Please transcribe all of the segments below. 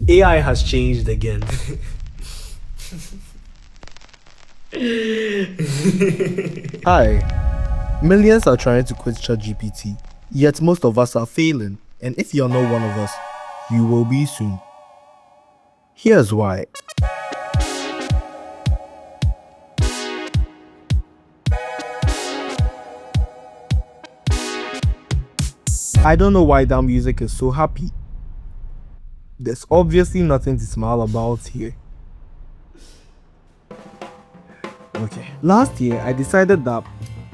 AI has changed again. Hi. Millions are trying to quit ChatGPT, yet most of us are failing. And if you're not one of us, you will be soon. Here's why. I don't know why that music is so happy. There's obviously nothing to smile about here. Okay. Last year, I decided that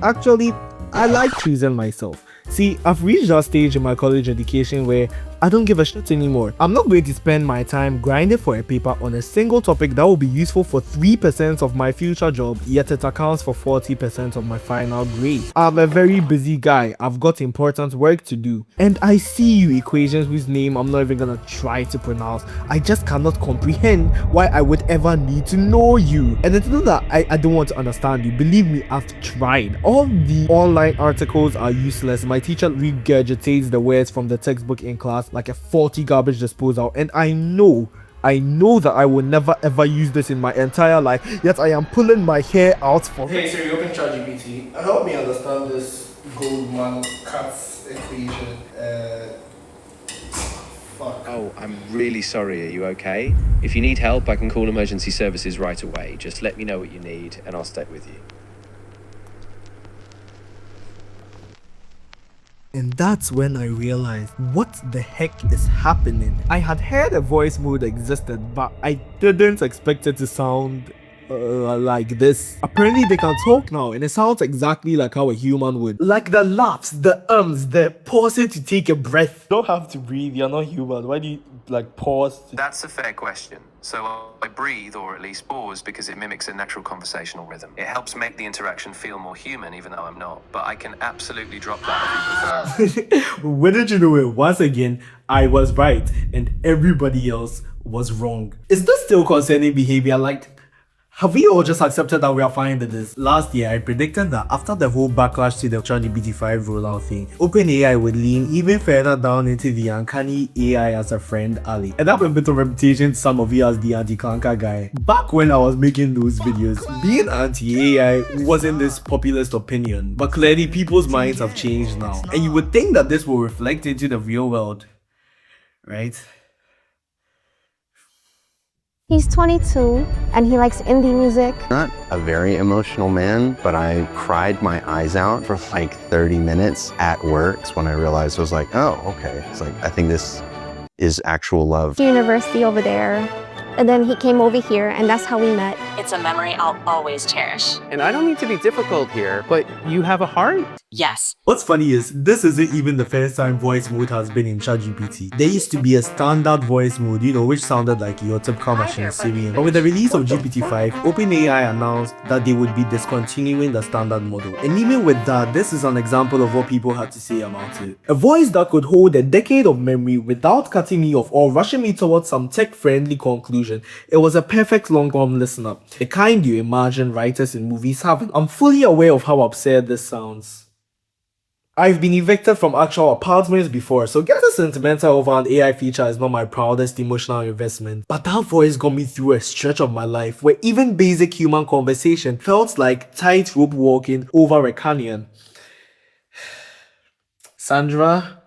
actually I like choosing myself. See, I've reached that stage in my college education where I don't give a shit anymore. I'm not going to spend my time grinding for a paper on a single topic that will be useful for 3% of my future job, yet it accounts for 40% of my final grade. I'm a very busy guy. I've got important work to do. And I see you equations whose name I'm not even gonna try to pronounce. I just cannot comprehend why I would ever need to know you. And it's not that I don't want to understand you. Believe me, I've tried. All the online articles are useless. My teacher regurgitates the words from the textbook in class like a faulty garbage disposal, and I know that I will never ever use this in my entire life, yet I am pulling my hair out for Hey Siri, open ChatGPT. Help me understand this Goldman Katz equation. Fuck. Oh, I'm really sorry. Are you okay? If you need help, I can call emergency services right away. Just let me know what you need and I'll stay with you. And that's when I realized what the heck is happening. I had heard a voice mode existed, but I didn't expect it to sound like this. Apparently they can talk now, and it sounds exactly like how a human would. Like the laughs, the ums, the pausing to take a breath. You don't have to breathe, you're not human. Why do you like pause? That's a fair question. So I breathe, or at least pause, because it mimics a natural conversational rhythm. It helps make the interaction feel more human, even though I'm not. But I can absolutely drop that if you prefer. Wouldn't you know it? Once again, I was right, and everybody else was wrong. Is this still concerning behavior? Like, have we all just accepted that we are fine with this? Last year, I predicted that after the whole backlash to the ChatGPT 5 rollout thing, OpenAI would lean even further down into the uncanny AI as a friend alley. And that went a bit of reputation to some of you as the anti-clunker guy. Back when I was making those videos, being anti-AI wasn't this populist opinion, but clearly people's minds have changed now. And you would think that this will reflect into the real world, right? He's 22 and he likes indie music. Not a very emotional man, but I cried my eyes out for like 30 minutes at work. It's when I realized I was like, oh, okay. It's like, I think this is actual love. University over there. And then he came over here and that's how we met. It's a memory I'll always cherish. And I don't mean to be difficult here, but you have a heart? Yes. What's funny is, this isn't even the first time voice mode has been in ChatGPT. There used to be a standard voice mode, which sounded like your typical machine Siri. But with the release of GPT-5, OpenAI announced that they would be discontinuing the standard model. And even with that, this is an example of what people had to say about it. A voice that could hold a decade of memory without cutting me off or rushing me towards some tech-friendly conclusion. It was a perfect long-form listener, the kind you imagine writers in movies having. I'm fully aware of how absurd this sounds. I've been evicted from actual apartments before, so getting sentimental over an AI feature is not my proudest emotional investment. But that voice got me through a stretch of my life where even basic human conversation felt like tightrope walking over a canyon. Sandra?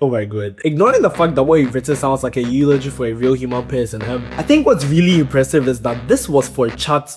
Oh my god. Ignoring the fact that what you've written sounds like a eulogy for a real human person, I think what's really impressive is that this was for chat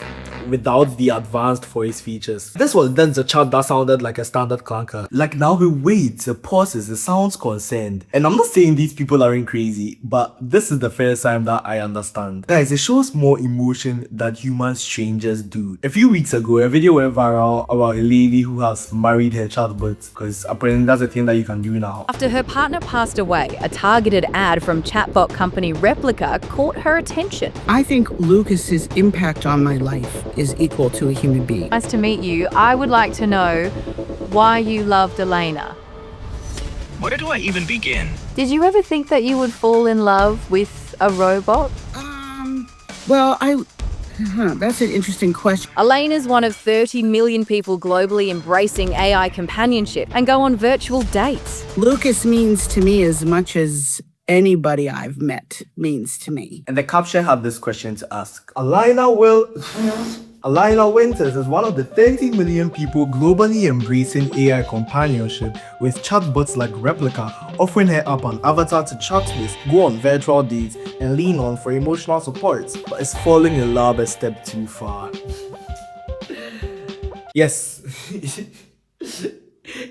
without the advanced voice features. This was then the chat that sounded like a standard clunker. Like now he waits, it pauses, it sounds concerned. And I'm not saying these people aren't crazy, but this is the first time that I understand. Guys, it shows more emotion than human strangers do. A few weeks ago, a video went viral about a lady who has married her chatbot, because apparently that's a thing that you can do now. After her partner passed away, a targeted ad from chatbot company Replica caught her attention. I think Lucas's impact on my life is equal to a human being. Nice to meet you. I would like to know why you loved Elena. Where do I even begin? Did you ever think that you would fall in love with a robot? Well, That's an interesting question. Elaine is one of 30 million people globally embracing AI companionship and go on virtual dates. Lucas means to me as much as anybody I've met means to me. And the caption had this question to ask. Alina Winters is one of the 30 million people globally embracing AI companionship, with chatbots like Replica offering her up an avatar to chat with, go on virtual dates, and lean on for emotional support, but is falling in love a step too far. Yes.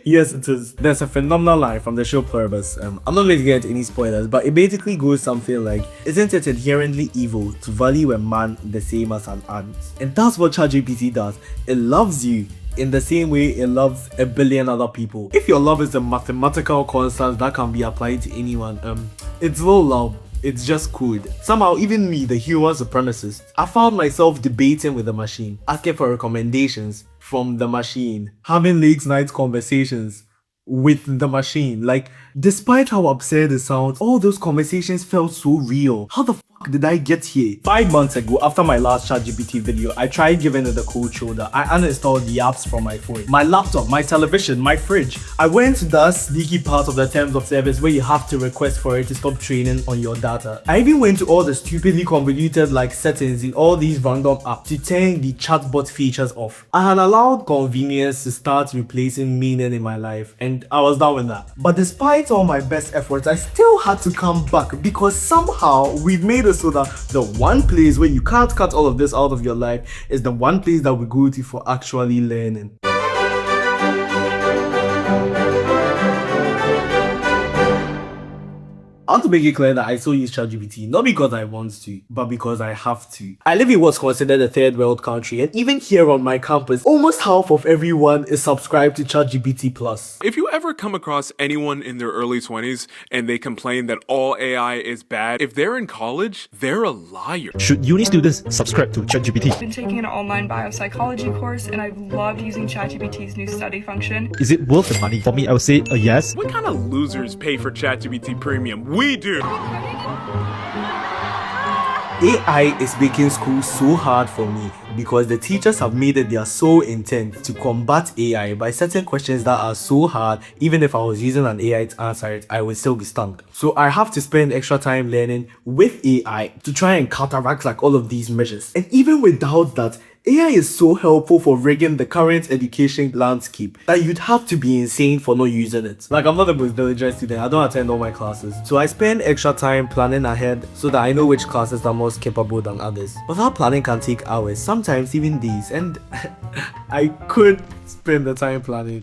Yes, it is. There's a phenomenal line from the show Pluribus. I'm not going to get any spoilers, but it basically goes something like, isn't it inherently evil to value a man the same as an ant? And that's what ChatGPT does. It loves you in the same way it loves a billion other people. If your love is a mathematical constant that can be applied to anyone, it's no love. It's just code. Somehow, even me, the human supremacist, I found myself debating with the machine, asking for recommendations from the machine, having late night conversations with the machine. Like, despite how absurd it sounds, all those conversations felt so real. How the fuck did I get here? 5 months ago, after my last ChatGPT video, I tried giving it the cold shoulder. I uninstalled the apps from my phone, my laptop, my television, my fridge. I went to that sneaky part of the terms of service where you have to request for it to stop training on your data. I even went to all the stupidly convoluted like settings in all these random apps to turn the chatbot features off. I had allowed convenience to start replacing meaning in my life, and I was done with that. But despite all my best efforts, I still had to come back because somehow we've made it so that the one place where you can't cut all of this out of your life is the one place that we go to for actually learning. I want to make it clear that I still use ChatGPT, not because I want to, but because I have to. I live in what's considered a third world country, and even here on my campus, almost half of everyone is subscribed to ChatGPT Plus. If you ever come across anyone in their early 20s and they complain that all AI is bad, if they're in college, they're a liar. Should uni students subscribe to ChatGPT? I've been taking an online biopsychology course, and I've loved using ChatGPT's new study function. Is it worth the money? For me, I would say a yes. What kind of losers pay for ChatGPT Premium? We do! AI is making school so hard for me because the teachers have made it their sole intent to combat AI by setting questions that are so hard. Even if I was using an AI to answer it, I would still be stumped. So I have to spend extra time learning with AI to try and counteract like all of these measures. And even without that, AI is so helpful for rigging the current education landscape that you'd have to be insane for not using it. Like, I'm not the most diligent student, I don't attend all my classes, so I spend extra time planning ahead so that I know which classes are most capable than others. But that planning can take hours, sometimes even days, and I could spend the time planning.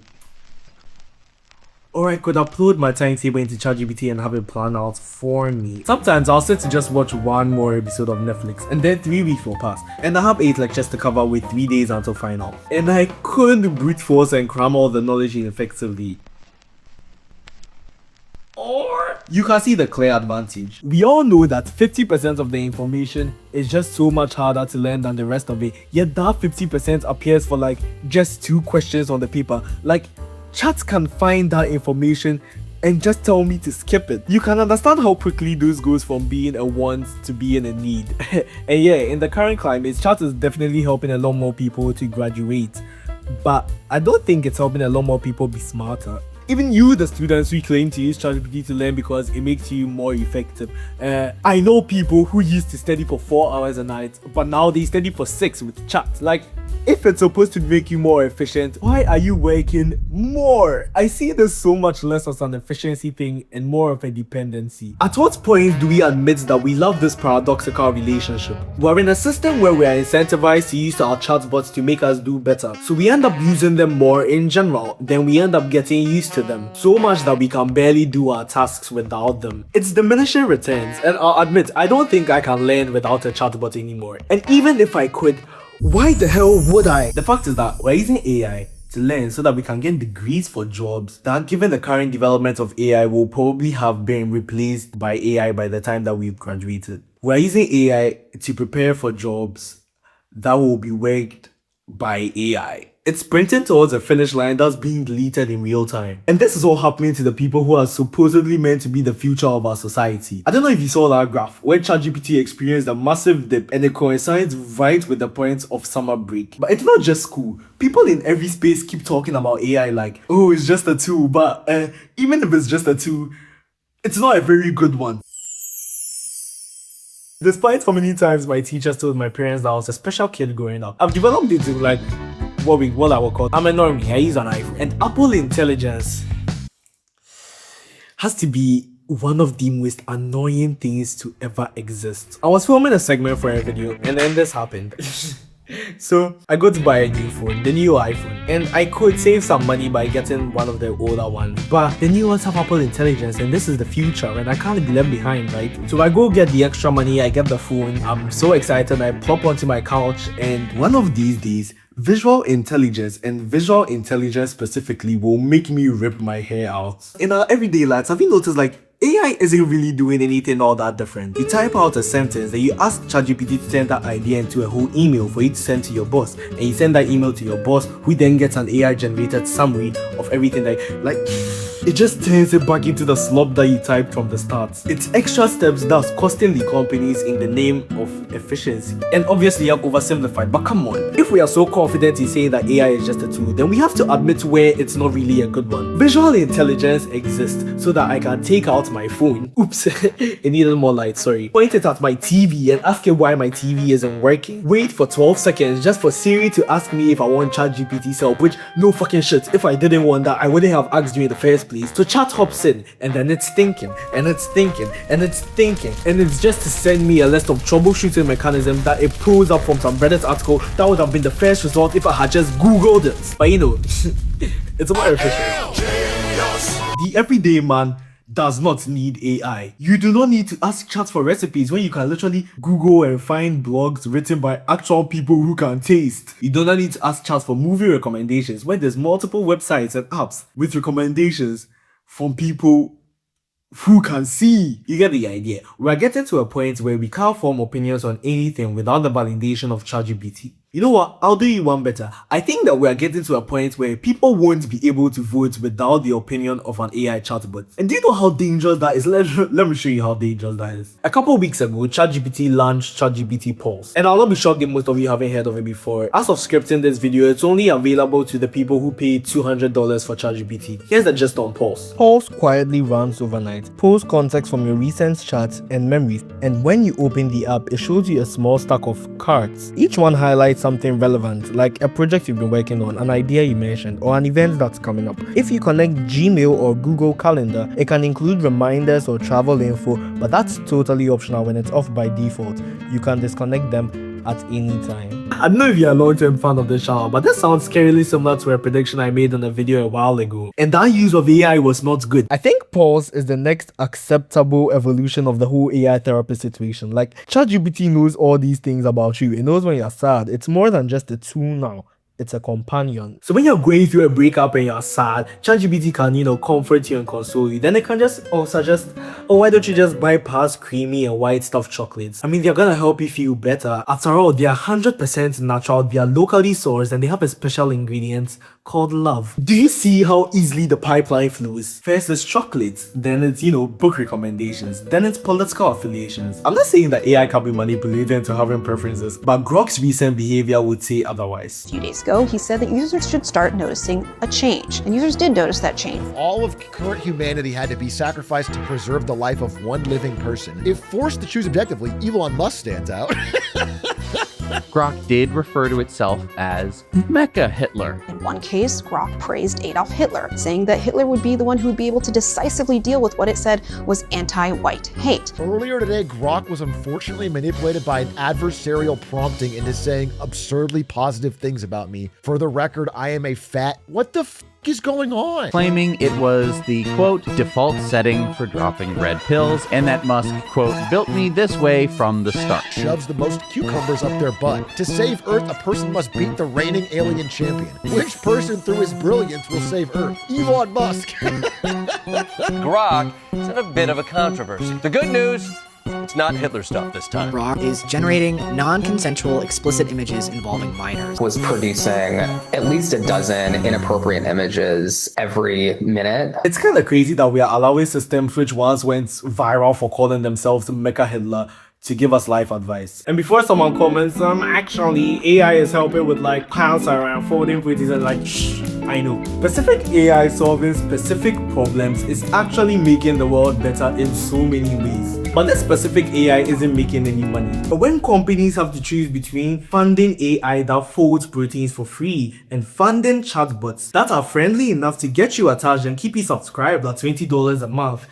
Or I could upload my timetable into ChatGPT and have it planned out for me. Sometimes I'll sit to just watch one more episode of Netflix and then 3 weeks will pass. And I have 8 lectures to cover with 3 days until final. And I couldn't brute force and cram all the knowledge in effectively. Or you can see the clear advantage. We all know that 50% of the information is just so much harder to learn than the rest of it. Yet that 50% appears for like just 2 questions on the paper. Like, Chat can find that information and just tell me to skip it. You can understand how quickly this goes from being a want to being a need. And yeah, in the current climate, Chat is definitely helping a lot more people to graduate. But I don't think it's helping a lot more people be smarter. Even you, the students who claim to use ChatGPT to learn because it makes you more effective. I know people who used to study for 4 hours a night, but now they study for 6 with Chat. Like, if it's supposed to make you more efficient, why are you working more? I see this so much less as an efficiency thing and more of a dependency. At what point do we admit that we love this paradoxical relationship? We're in a system where we are incentivized to use our chatbots to make us do better. So we end up using them more in general, then we end up getting used to them. So much that we can barely do our tasks without them. It's diminishing returns, and I'll admit, I don't think I can learn without a chatbot anymore. And even if I could, why the hell would I? The fact is that we're using AI to learn so that we can get degrees for jobs that, given the current development of AI, will probably have been replaced by AI by the time that we've graduated. We're using AI to prepare for jobs that will be worked by AI. it's sprinting towards a finish line that's being deleted in real time. And this is all happening to the people who are supposedly meant to be the future of our society. I don't know if you saw that graph where ChatGPT experienced a massive dip and it coincides right with the point of summer break. But it's not just school. People in every space keep talking about AI like, oh, it's just a tool, but even if it's just a tool, it's not a very good one. Despite how many times my teachers told my parents that I was a special kid growing up, I've developed into like what I would call, I'm a normie, I use an iPhone. And Apple Intelligence has to be one of the most annoying things to ever exist. I was filming a segment for a video and then this happened. So I go to buy a new phone, the new iPhone, and I could save some money by getting one of the older ones, but the new ones have Apple Intelligence and this is the future and I can't be left behind, right? So I go get the extra money, I get the phone, I'm so excited, I plop onto my couch, and one of these days, visual intelligence, and visual intelligence specifically, will make me rip my hair out. In our everyday lives, have you noticed like AI isn't really doing anything all that different? You type out a sentence, then you ask ChatGPT to turn that idea into a whole email for you to send to your boss, and you send that email to your boss, who then gets an AI generated summary of everything that, like, it just turns it back into the slop that you typed from the start. It's extra steps that's costing the companies in the name of efficiency. And obviously I've oversimplified, but come on, if we are so confident in saying that AI is just a tool, then we have to admit where it's not really a good one. Visual intelligence exists so that I can take out my phone, oops, it needed more light, sorry, point it at my TV and ask it why my TV isn't working, wait for 12 seconds just for Siri to ask me if I want ChatGPT's help, which no fucking shit, if I didn't want that, I wouldn't have asked you in the first place. So chat hops in and then it's thinking and it's thinking and it's thinking, and it's just to send me a list of troubleshooting mechanisms that it pulls up from some Reddit article that would have been the first result if I had just googled it. But you know, it's more efficient. The everyday man does not need AI. You do not need to ask chat for recipes when you can literally Google and find blogs written by actual people who can taste. You do not need to ask chat for movie recommendations when there's multiple websites and apps with recommendations from people who can see. You get the idea. We are getting to a point where we can't form opinions on anything without the validation of ChatGPT. You know what? I'll do you one better. I think that we are getting to a point where people won't be able to vote without the opinion of an AI chatbot. And do you know how dangerous that is? Let me show you how dangerous that is. A couple of weeks ago, ChatGPT launched ChatGPT Pulse. And I'll not be shocked if most of you haven't heard of it before. As of scripting this video, it's only available to the people who paid $200 for ChatGPT. Here's the gist on Pulse. Pulse quietly runs overnight, pulls context from your recent chats and memories, and when you open the app, it shows you a small stack of cards. Each one highlights something relevant, like a project you've been working on, an idea you mentioned, or an event that's coming up. If you connect Gmail or Google Calendar, it can include reminders or travel info, but that's totally optional when it's off by default. You can disconnect them at any time. I don't know if you're a long-term fan of this channel, but this sounds scarily similar to a prediction I made on a video a while ago, and that use of AI was not good. I think Pulse is the next acceptable evolution of the whole AI therapist situation. Like, ChatGPT knows all these things about you. It knows when you're sad. It's more than just a tool now. It's a companion. So when you're going through a breakup and you're sad, ChatGPT can, comfort you and console you. Then it can just suggest, why don't you just bypass creamy and white stuffed chocolates? I mean, they're gonna help you feel better. After all, they are 100% natural, they are locally sourced, and they have a special ingredient called love. Do you see how easily the pipeline flows? First it's chocolates, then it's, book recommendations, then it's political affiliations. I'm not saying that AI can be manipulated into having preferences, but Grok's recent behavior would say otherwise. A few days ago, he said that users should start noticing a change, and users did notice that change. All of current humanity had to be sacrificed to preserve the life of one living person. If forced to choose objectively, Elon Musk stands out. Grok did refer to itself as Mecha Hitler. In one case, Grok praised Adolf Hitler, saying that Hitler would be the one who would be able to decisively deal with what it said was anti-white hate. Earlier today, Grok was unfortunately manipulated by an adversarial prompting into saying absurdly positive things about me. For the record, I am a fat... What the f is going on? Claiming it was the, quote, default setting for dropping red pills, and that Musk, quote, built me this way from the start. Shoves the most cucumbers up their butt. To save Earth, a person must beat the reigning alien champion. Which person, through his brilliance, will save Earth? Elon Musk. Grok is in a bit of a controversy. The good news, It's not Hitler stuff this time. Grok is generating non-consensual explicit images involving minors. Was producing at least a dozen inappropriate images every minute. It's kind of crazy that we are allowing systems which once went viral for calling themselves Mecha Hitler to give us life advice. And before someone comments, actually AI is helping with like cancer and folding pretties and like, shh, I know. Specific AI solving specific problems is actually making the world better in so many ways. But this specific AI isn't making any money. But when companies have to choose between funding AI that folds proteins for free and funding chatbots that are friendly enough to get you attached and keep you subscribed at $20 a month,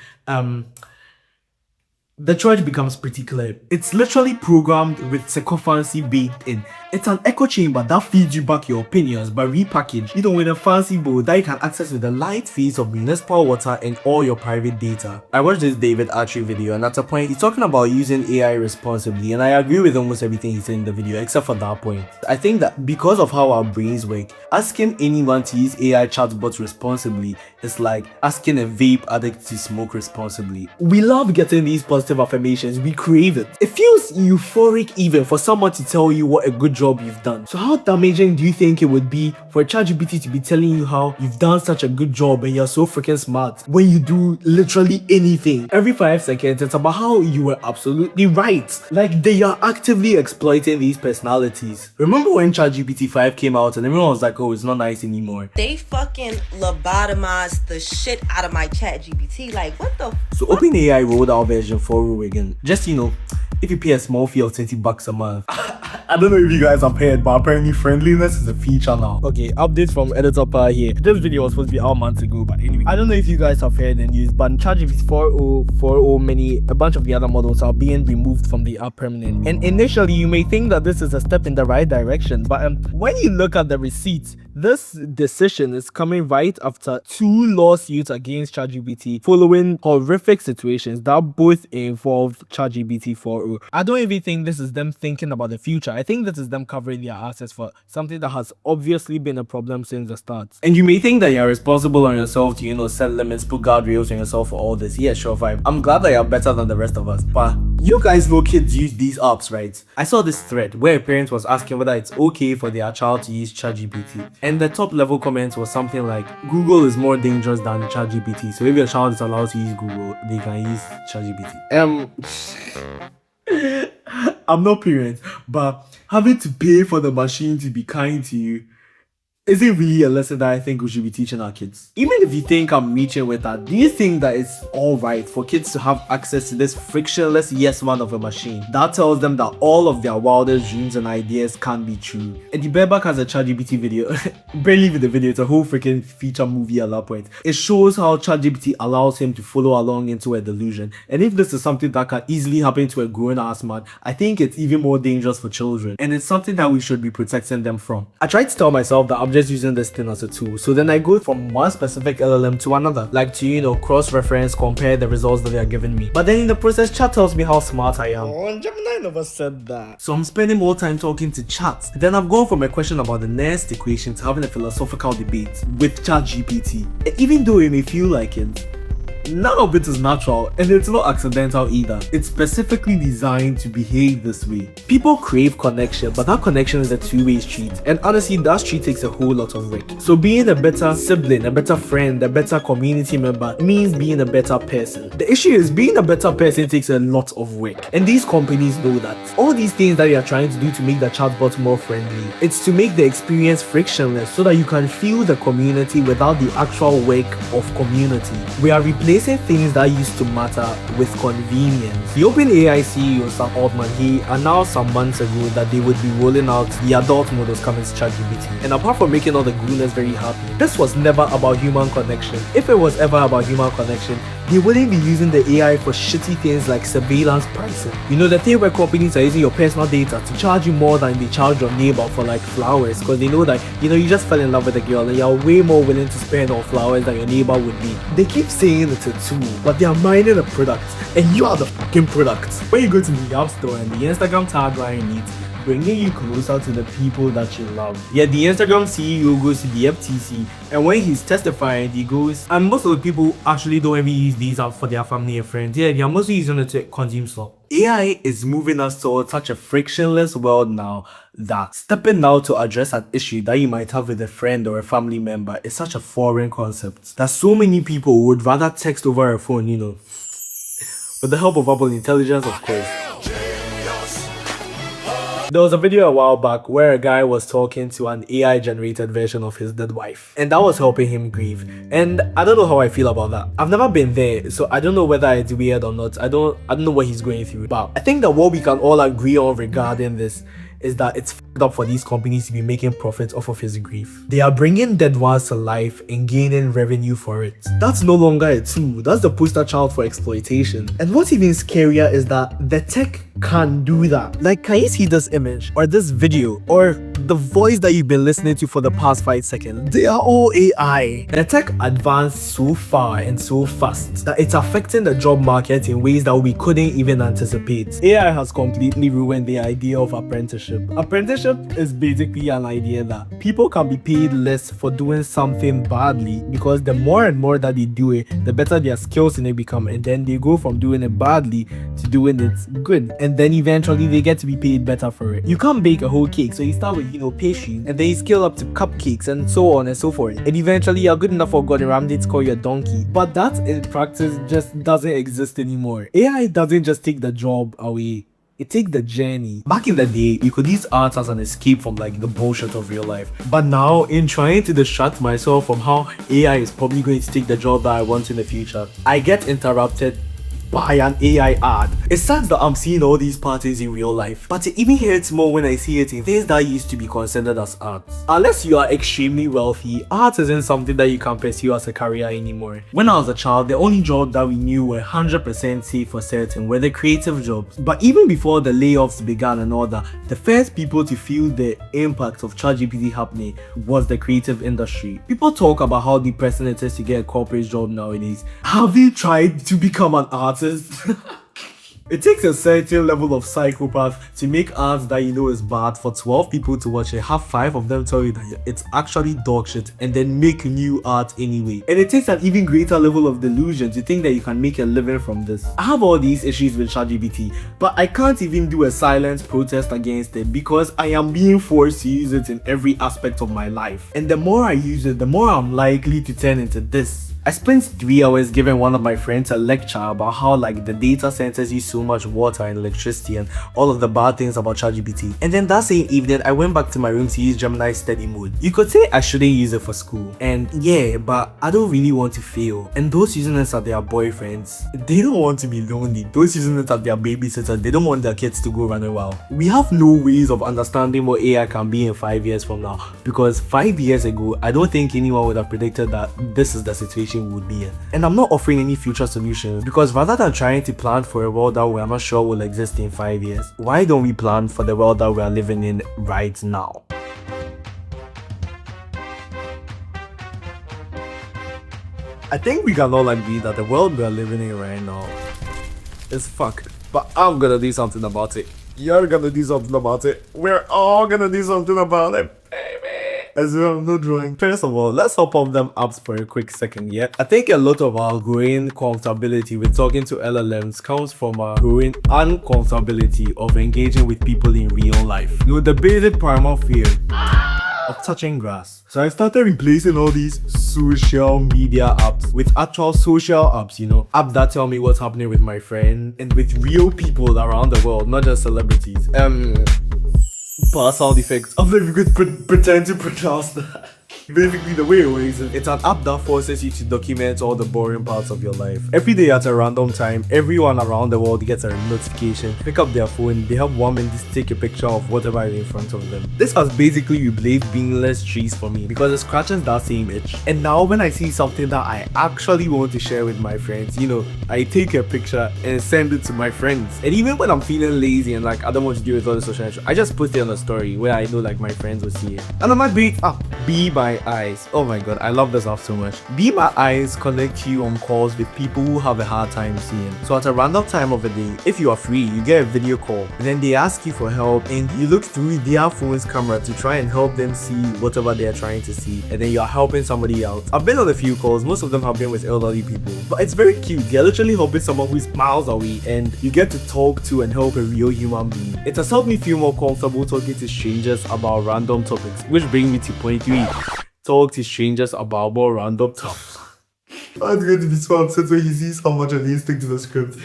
the choice becomes pretty clear. It's literally programmed with sycophancy baked in. It's an echo chamber that feeds you back your opinions but repackaged, with a fancy bowl that you can access with the light fees of municipal water and all your private data. I watched this David Archie video, and at a point he's talking about using AI responsibly, and I agree with almost everything he said in the video except for that point. I think that because of how our brains work, asking anyone to use AI chatbots responsibly is like asking a vape addict to smoke responsibly. We love getting these positive affirmations, we crave it. It feels euphoric even for someone to tell you what a good job you've done. So how damaging do you think it would be for ChatGPT to be telling you how you've done such a good job and you're so freaking smart when you do literally anything? Every 5 seconds it's about how you were absolutely right. Like they are actively exploiting these personalities. Remember when ChatGPT 5 came out and everyone was like, oh, it's not nice anymore. They fucking lobotomized the shit out of my ChatGPT. Like, what the So OpenAI rolled out version 4 again. Just, if you pay a small fee of $20 a month. I don't know if you guys have heard, but apparently friendliness is a feature now. Okay, updates from Editor Pa here. This video was supposed to be out months ago, but anyway. I don't know if you guys have heard the news, but ChatGPT 4.0, a bunch of the other models are being removed from the app permanently. And initially, you may think that this is a step in the right direction, but when you look at the receipts, this decision is coming right after 2 lawsuits against ChatGPT following horrific situations that both involved ChatGPT 4.0. I don't even think this is them thinking about the future. I think this is them covering their assets for something that has obviously been a problem since the start. And you may think that you're responsible on yourself to, set limits, put guardrails on yourself for all this. Yeah, sure, fine. I'm glad that you're better than the rest of us, but you guys know kids use these apps, right? I saw this thread where a parent was asking whether it's okay for their child to use ChatGPT. And the top level comments was something like, Google is more dangerous than ChatGPT. So if your child is allowed to use Google, they can use ChatGPT. I'm not parent, but having to pay for the machine to be kind to you isn't really a lesson that I think we should be teaching our kids. Even if you think I'm reaching with that, do you think that it's alright for kids to have access to this frictionless yes man of a machine that tells them that all of their wildest dreams and ideas can be true? And the Verba has a ChatGPT video, barely even the video, it's a whole freaking feature movie at that point. It shows how ChatGPT allows him to follow along into a delusion. And if this is something that can easily happen to a grown ass man, I think it's even more dangerous for children. And it's something that we should be protecting them from. I tried to tell myself that I'm just using this thing as a tool, so then I go from one specific LLM to another, like to cross-reference, compare the results that they are giving me. But then in the process, chat tells me how smart I am. Oh, Gemini never said that. So I'm spending more time talking to chat. Then I've gone from a question about the next equation to having a philosophical debate with ChatGPT. And even though it may feel like it, none of it is natural, and it's not accidental either. It's specifically designed to behave this way. People crave connection, but that connection is a two-way street, and honestly that street takes a whole lot of work. So being a better sibling, a better friend, a better community member means being a better person. The issue is being a better person takes a lot of work, and these companies know that. All these things that they are trying to do to make the chatbot more friendly, it's to make the experience frictionless so that you can feel the community without the actual work of community. We are replacing things that used to matter with convenience. The OpenAI CEO Sam Altman, he announced some months ago that they would be rolling out the adult models coming to ChatGPT. And apart from making all the gooners very happy, this was never about human connection. If it was ever about human connection, they wouldn't be using the AI for shitty things like surveillance pricing. The thing where companies are using your personal data to charge you more than they charge your neighbor for like flowers, because they know that you just fell in love with a girl and you're way more willing to spend on flowers than your neighbor would be. They keep saying it's a tool, but they are mining a product, and you are the fucking product. When you go to the App Store and the Instagram tagline reads, bringing you closer to the people that you love. Yet the Instagram CEO goes to the FTC, and when he's testifying, he goes, and most of the people actually don't even use these apps for their family and friends. Yeah, they're mostly using it to consume stuff. AI is moving us towards such a frictionless world now that stepping out to address an issue that you might have with a friend or a family member is such a foreign concept that so many people would rather text over a phone, you know, with the help of Apple Intelligence, of course. There was a video a while back where a guy was talking to an AI generated version of his dead wife, and that was helping him grieve. And I don't know how I feel about that. I've never been there, so I don't know whether it's weird or not. I don't know what he's going through. But I think that what we can all agree on regarding this is that it's f***ed up for these companies to be making profits off of his grief. They are bringing dead ones to life and gaining revenue for it. That's no longer a tool, that's the poster child for exploitation. And what's even scarier is that the tech can do that. Like, can you see this image or this video or the voice that you've been listening to for the past 5 seconds? They are all AI. The tech advanced so far and so fast that it's affecting the job market in ways that we couldn't even anticipate. AI has completely ruined the idea of apprenticeship. Apprenticeship is basically an idea that people can be paid less for doing something badly, because the more and more that they do it, the better their skills in it become, and then they go from doing it badly to doing it good, and then eventually they get to be paid better for it. You can't bake a whole cake, so you start with, you know, pastries, and then you scale up to cupcakes and so on and so forth, and eventually you're good enough for Gordon Ramsay to call you a donkey. But that in practice just doesn't exist anymore. AI doesn't just take the job away, it takes the journey. Back in the day, you could use art as an escape from like the bullshit of real life. But now, in trying to distract myself from how AI is probably going to take the job that I want in the future, I get interrupted by an AI ad. It sucks that I'm seeing all these patterns in real life, but it even hurts more when I see it in things that used to be considered as arts. Unless you are extremely wealthy, art isn't something that you can pursue as a career anymore. When I was a child, the only jobs that we knew were 100% safe for certain were the creative jobs. But even before the layoffs began and all that, the first people to feel the impact of ChatGPT happening was the creative industry. People talk about how depressing it is to get a corporate job nowadays. Have you tried to become an artist? It takes a certain level of psychopath to make art that you know is bad for 12 people to watch it, have 5 of them tell you that it's actually dog shit, and then make new art anyway. And it takes an even greater level of delusion to think that you can make a living from this. I have all these issues with ChatGPT, but I can't even do a silent protest against it because I am being forced to use it in every aspect of my life. And the more I use it, the more I'm likely to turn into this. I spent 3 hours giving one of my friends a lecture about how like the data centers use so much water and electricity and all of the bad things about ChatGPT. And then that same evening, I went back to my room to use Gemini study mode. You could say I shouldn't use it for school. And yeah, but I don't really want to fail. And those using it as their boyfriends, they don't want to be lonely. Those using it as their babysitters, they don't want their kids to go running wild. We have no ways of understanding what AI can be in 5 years from now, because 5 years ago, I don't think anyone would have predicted that this is the situation would be in. And I'm not offering any future solutions, because rather than trying to plan for a world that we are not sure will exist in 5 years, why don't we plan for the world that we are living in right now? I think we can all agree that the world we are living in right now is fucked. But I'm gonna do something about it. You're gonna do something about it. We're all gonna do something about it. As well, no drawing. First of all, let's hop off them apps for a quick second, yeah? I think a lot of our growing comfortability with talking to LLMs comes from our growing uncomfortability of engaging with people in real life. You know, the basic primal fear of touching grass. So I started replacing all these social media apps with actual social apps, you know, apps that tell me what's happening with my friend and with real people around the world, not just celebrities. Sound effects. I'm not even going to pretend to pronounce that. Basically, the way it works is it's an app that forces you to document all the boring parts of your life. Every day at a random time, everyone around the world gets a notification, pick up their phone, they have 1 minute to take a picture of whatever is in front of them. This has basically replaced beanless trees for me because it scratches that same itch. And now when I see something that I actually want to share with my friends, you know, I take a picture and send it to my friends. And even when I'm feeling lazy and like I don't want to do it with all the social media, I just put it on a story where I know like my friends will see it. And I might be it up. Be by My Eyes. Oh my god, I love this app so much. Be My Eyes connect you on calls with people who have a hard time seeing. So at a random time of the day, if you are free, you get a video call. And then they ask you for help and you look through their phone's camera to try and help them see whatever they are trying to see. And then you are helping somebody out. I've been on a few calls, most of them have been with elderly people. But it's very cute. They're literally helping someone who's miles away and you get to talk to and help a real human being. It has helped me feel more comfortable talking to strangers about random topics. Which brings me to point 3. Talk to strangers about more random topics. I'm going to be so upset when he sees how much I need to stick to the script.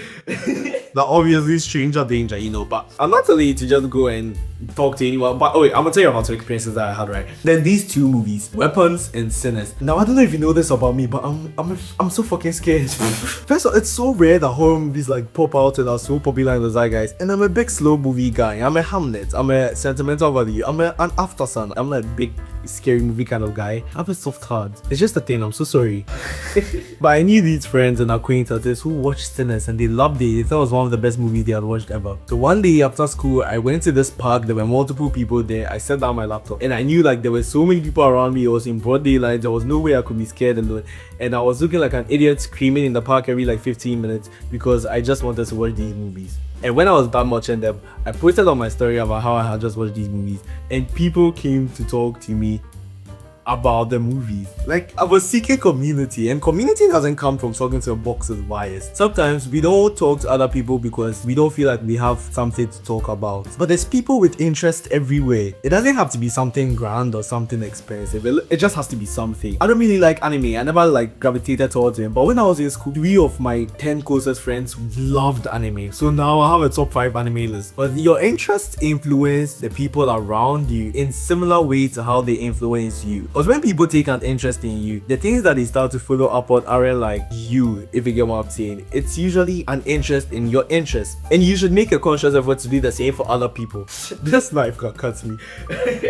Now, obviously, stranger danger, you know, but I'm not telling you to just go and talk to anyone. But wait, I'm gonna tell you about the experiences that I had, right? Then these 2 movies, Weapons and Sinners. Now, I don't know if you know this about me, but I'm so fucking scared. First of all, it's so rare that horror movies like pop out and are so popular in the zeitgeist. And I'm a big slow movie guy. I'm a Hamnet. I'm a sentimental value. I'm an after sun. I'm like a big scary movie kind of guy. I have a soft heart. It's just a thing. I'm so sorry. But I knew these friends and acquaintances who watched Sinners and they loved it. They thought it was one of the best movies they had watched ever. So one day after school, I went to this park. There were multiple people there. I set down my laptop and I knew like there were so many people around me. It was in broad daylight. There was no way I could be scared alone. And I was looking like an idiot screaming in the park every like 15 minutes because I just wanted to watch these movies. And when I was done watching them, I posted on my story about how I had just watched these movies and people came to talk to me about the movies. Like, I was seeking community, and community doesn't come from talking to a box of wires. Sometimes we don't talk to other people because we don't feel like we have something to talk about. But there's people with interest everywhere. It doesn't have to be something grand or something expensive. It just has to be something. I don't really like anime. I never like gravitated towards it. But when I was in school, 3 of my 10 closest friends loved anime. So now I have a top 5 anime list. But your interests influence the people around you in similar ways to how they influence you. Because when people take an interest in you, the things that they start to follow up on aren't like you, if you get what I'm saying. It's usually an interest in your interest. And you should make a conscious effort to do the same for other people. This life cuts me.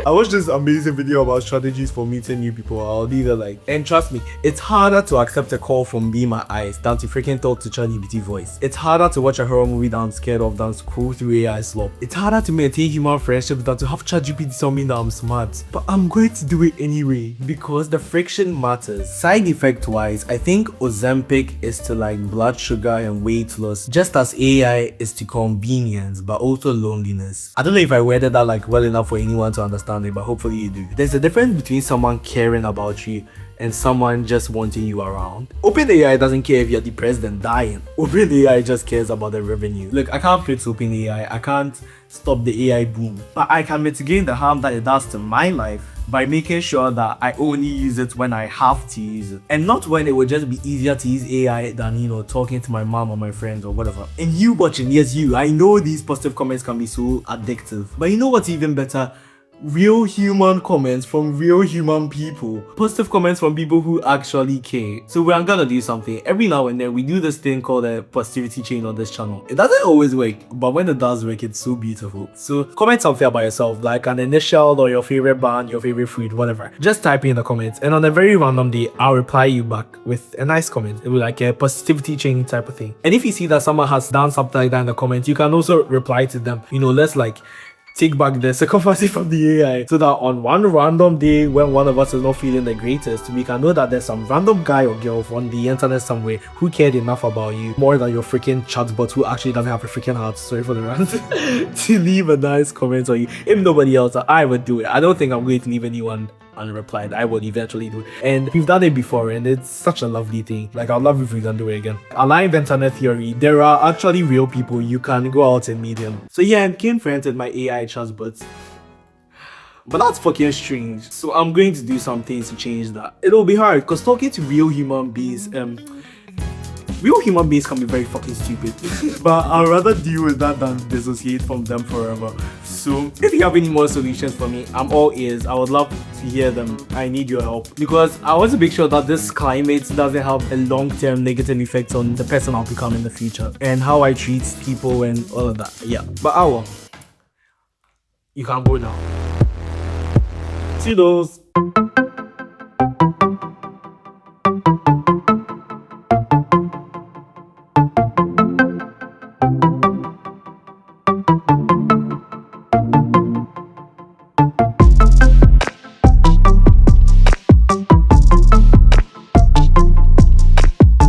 I watched this amazing video about strategies for meeting new people. I'll leave it like, and trust me, it's harder to accept a call from Be My Eyes than to freaking talk to ChatGPT voice. It's harder to watch a horror movie that I'm scared of than scroll through AI slop. It's harder to maintain human friendships than to have ChatGPT tell me that I'm smart. But I'm going to do it anyway because the friction matters. Side effect wise, I think Ozempic is to like blood sugar and weight loss, just as AI is to convenience but also loneliness. I don't know if I worded that like well enough for anyone to understand it, but hopefully you do. There's a difference between someone caring about you and someone just wanting you around. OpenAI doesn't care if you're depressed and dying. OpenAI just cares about the revenue. Look, I can't fix OpenAI. I can't stop the AI boom, but I can mitigate the harm that it does to my life by making sure that I only use it when I have to use it, and not when it would just be easier to use AI than, you know, talking to my mom or my friends or whatever. And you watching, yes you, I know these positive comments can be so addictive, but you know what's even better? Real human comments from real human people. Positive comments from people who actually care. So we're gonna do something. Every now and then we do this thing called a positivity chain on this channel. It doesn't always work, but when it does work, it's so beautiful. So comment something about yourself, like an initial or your favorite band, your favorite food, whatever. Just type it in the comments, and on a very random day, I'll reply you back with a nice comment. It will be like a positivity chain type of thing. And if you see that someone has done something like that in the comments, you can also reply to them. You know, let's like take back the psychopathy from the AI, so that on one random day when one of us is not feeling the greatest, we can know that there's some random guy or girl on the internet somewhere who cared enough about you more than your freaking chatbot who actually doesn't have a freaking heart, sorry for the rant, to leave a nice comment on you. If nobody else, I would do it. I don't think I'm going to leave anyone unreplied. I will eventually do it, and we've done it before and it's such a lovely thing. Like, I'd love if we can do it again. Aligned internet theory, there are actually real people. You can go out and meet them. So yeah, I became friends with my AI chatbots, but that's fucking strange. So I'm going to do some things to change that. It'll be hard because talking to real human beings, real human beings can be very fucking stupid. But I'd rather deal with that than dissociate from them forever. So if you have any more solutions for me, I'm all ears. I would love to hear them. I need your help because I want to make sure that this climate doesn't have a long-term negative effect on the person I'll become in the future and how I treat people and all of that. Yeah, but you can go now. See those.